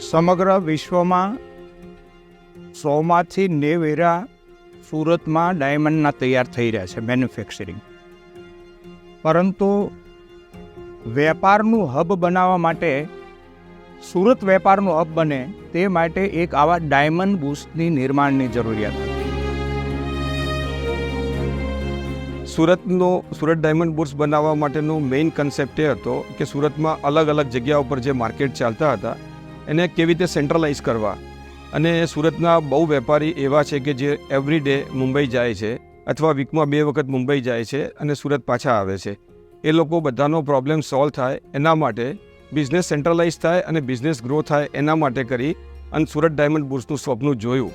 સમગ્ર વિશ્વમાં 100માંથી 90 એરા સુરતમાં ડાયમંડના તૈયાર થઈ રહ્યા છે મેન્યુફેક્ચરિંગ. પરંતુ વેપારનું હબ બનાવવા માટે, સુરત વેપારનું હબ બને તે માટે એક આવા ડાયમંડ બુર્સની નિર્માણની જરૂરિયાત હતી. સુરત ડાયમંડ બુર્સ બનાવવા માટેનો મેઇન કન્સેપ્ટ એ હતો કે સુરતમાં અલગ અલગ જગ્યા ઉપર જે માર્કેટ ચાલતા હતા એને કેવી રીતે સેન્ટ્રલાઇઝ કરવા. અને સુરતના બહુ વેપારી એવા છે કે જે એવરી ડે મુંબઈ જાય છે અથવા વીકમાં 2 વખત મુંબઈ જાય છે અને સુરત પાછા આવે છે. એ લોકો બધાનો પ્રોબ્લેમ સોલ્વ થાય એના માટે, બિઝનેસ સેન્ટ્રલાઇઝ થાય અને બિઝનેસ ગ્રો થાય એના માટે કરી અને સુરત ડાયમંડ બુર્સનું સ્વપ્ન જોયું.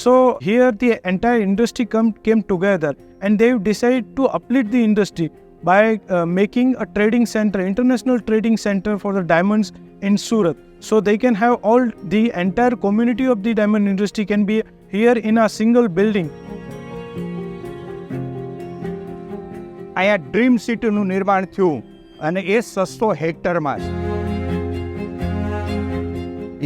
So here the entire industry came together and they've decided to uplift the industry by making a trading center, international trading center for the diamonds in Surat. So they can have all the entire community of the diamond industry can be here in a single building. અહીંયા dream સિટીનું નિર્માણ થયું અને એ 600 હેક્ટરમાં છે.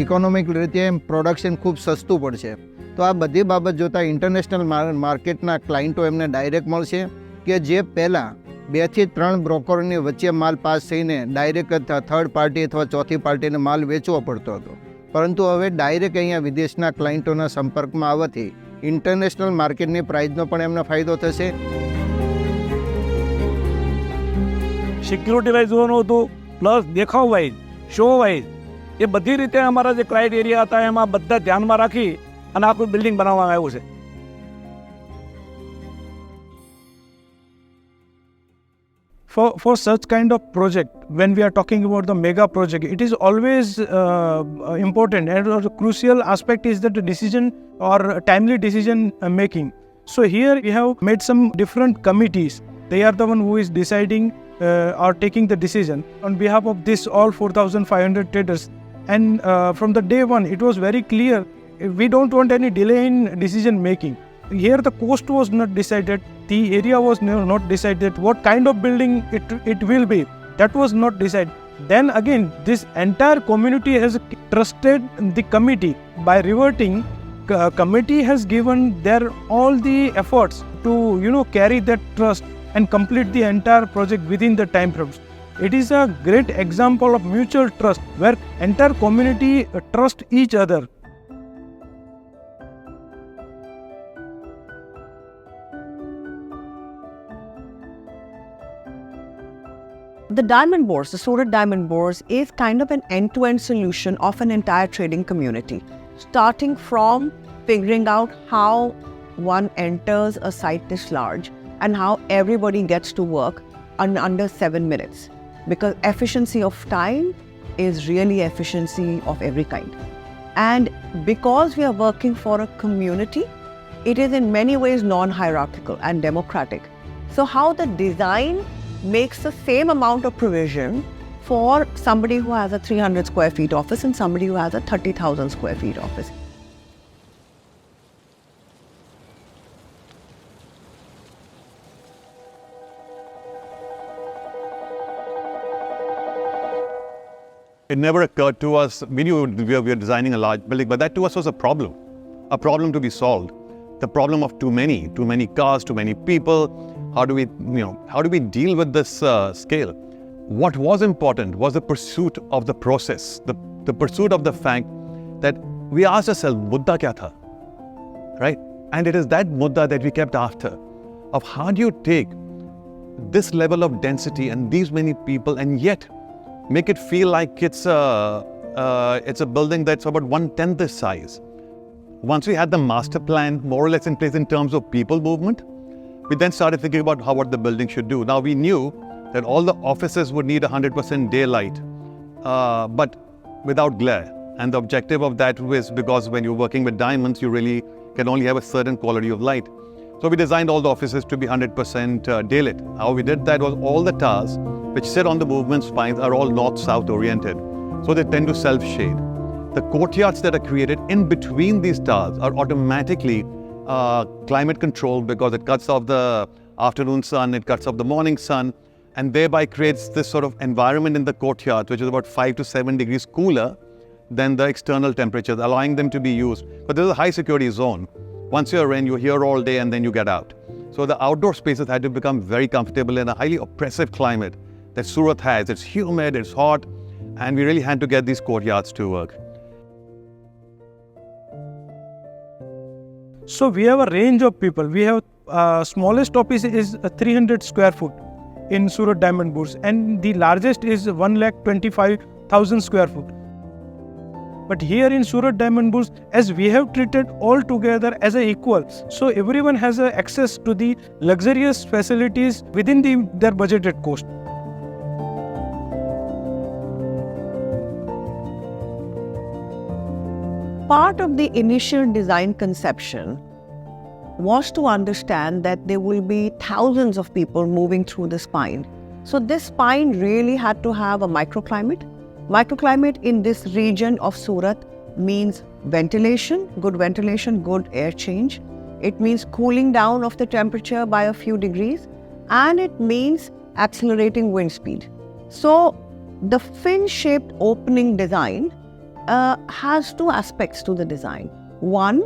Economic રીતે production ખૂબ સસ્તું પડશે. તો આ બધી બાબત જોતાં ઇન્ટરનેશનલ માર્કેટના ક્લાયન્ટો એમને ડાયરેક્ટ મળશે કે જે પહેલાં 2 થી 3 બ્રોકરોની વચ્ચે માલ પાસ થઈને ડાયરેક્ટ થર્ડ પાર્ટી અથવા ચોથી પાર્ટીને માલ વેચવો પડતો હતો. પરંતુ હવે ડાયરેક્ટ અહીંયા વિદેશના ક્લાયન્ટોના સંપર્કમાં આવવાથી ઇન્ટરનેશનલ માર્કેટની પ્રાઇઝનો પણ એમને ફાયદો થશે. સિક્યુરિટી વાઇઝ જોવાનું હતું, પ્લસ દેખાવ વાઇઝ, શો વાઇઝ, એ બધી રીતે અમારા જે ક્રાઇટેરિયા હતા એમાં બધા ધ્યાનમાં રાખી અને આખું બિલ્ડિંગ બનાવવામાં આવ્યું છે. For such kind of project, when we are talking about the mega project, it is always important and the crucial aspect is that the decision or timely decision making. So here we have made some different committees. They are the one who is deciding or taking the decision on behalf of this all 4,500 traders. And from the day one, it was very clear we don't want any delay in decision making. Here the cost was not decided, the area was not decided, what kind of building it will be, that was not decided. Then again, this entire community has trusted the committee. By reverting, committee has given their all the efforts to carry that trust and complete the entire project within the time frames. It is a great example of mutual trust where entire community trust each other. The Diamond Bourse, the Surat Diamond Bourse, is kind of an end-to-end solution of an entire trading community, starting from figuring out how one enters a site this large and how everybody gets to work under 7 minutes. Because efficiency of time is really efficiency of every kind. And because we are working for a community, it is in many ways non-hierarchical and democratic. So how the design makes the same amount of provision for somebody who has a 300 square feet office and somebody who has a 30,000 square feet office. It never occurred to us, we knew we were designing a large building, but that to us was a problem to be solved. The problem of too many cars, too many people. How do we deal with this scale? What was important was the pursuit of the process, the pursuit of the fact that we asked ourselves, mudda kya tha? Right? And it is that mudda that we kept after, of how do you take this level of density and these many people and yet make it feel like it's a building that's about 1/10 this size. Once we had the master plan more or less in place in terms of people movement, we then started thinking about what the building should do. Now we knew that all the offices would need 100% daylight, but without glare. And the objective of that was because when you're working with diamonds, you really can only have a certain quality of light. So we designed all the offices to be 100% daylit. How we did that was all the towers which sit on the movement spines are all north-south oriented. So they tend to self-shade. The courtyards that are created in between these towers are automatically climate controlled because it cuts off the afternoon sun, it cuts off the morning sun, and thereby creates this sort of environment in the courtyard, which is about 5 to 7 degrees cooler than the external temperatures, allowing them to be used. But this is a high security zone. Once you're in, you're here all day and then you get out. So the outdoor spaces had to become very comfortable in a highly oppressive climate that Surat has. It's humid, it's hot, and we really had to get these courtyards to work. So we have a range of people. We have smallest office is 300 square foot in Surat Diamond Bourse, and the largest is 1,25,000 square foot. But here in Surat Diamond Bourse, as we have treated all together as a equal, so everyone has a access to the luxurious facilities within their budgeted cost. Part of the initial design conception was to understand that there will be thousands of people moving through the spine. So this spine really had to have a microclimate. Microclimate in this region of Surat means ventilation, good air change. It means cooling down of the temperature by a few degrees, and it means accelerating wind speed. So the fin-shaped opening design has two aspects to the design. One,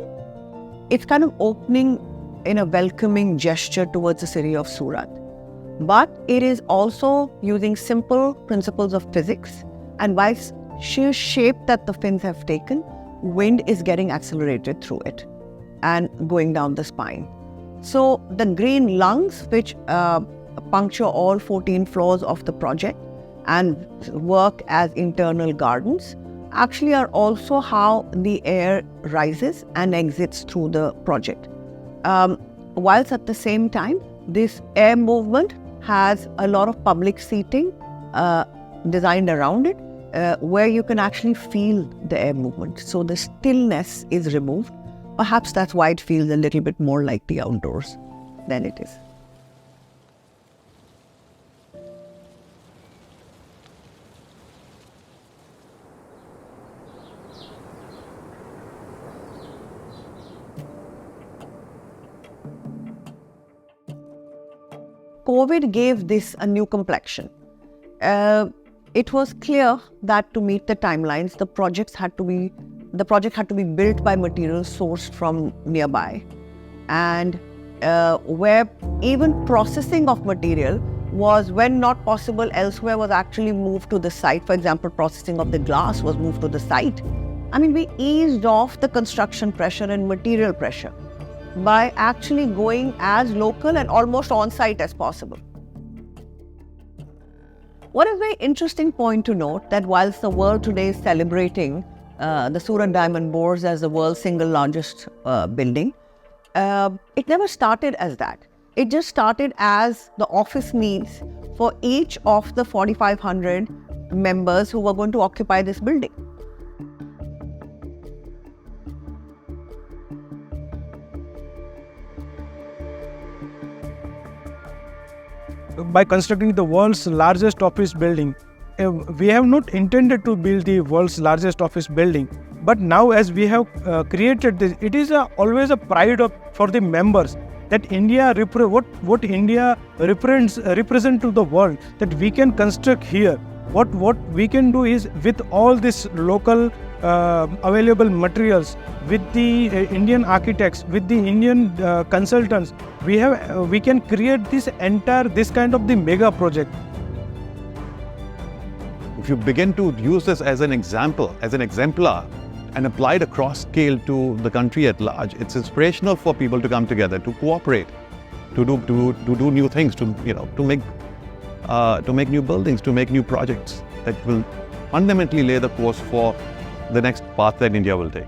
it's kind of opening in a welcoming gesture towards the city of Surat. But it is also using simple principles of physics, and by sheer shape that the fins have taken, wind is getting accelerated through it and going down the spine. So the green lungs, which puncture all 14 floors of the project and work as internal gardens, actually are also how the air rises and exits through the project. Whilst at the same time, this air movement has a lot of public seating designed around it, where you can actually feel the air movement. So the stillness is removed. Perhaps that's why it feels a little bit more like the outdoors than it is. COVID gave this a new complexion. It was clear that to meet the timelines, the project had to be built by materials sourced from nearby, and where even processing of material was, when not possible elsewhere, was actually moved to the site. For example, processing of the glass was moved to the site. I mean, we eased off the construction pressure and material pressure by actually going as local and almost on-site as possible. One is a very interesting point to note that whilst the world today is celebrating the Surat Diamond Bourse as the world's single largest building, it never started as that. It just started as the office needs for each of the 4,500 members who were going to occupy this building. By constructing the world's largest office building, we have not intended to build the world's largest office building, but now as we have created this, it is always a pride for the members that India what India represent to the world, that we can construct here. What we can do is, with all this local available materials, with the Indian architects, with the Indian consultants, we can create this kind of the mega project. If you begin to use this as an example, as an exemplar, and apply it across scale to the country at large, it's inspirational for people to come together, to cooperate, to do new things, to make new buildings, to make new projects that will fundamentally lay the course for the next path that India will take.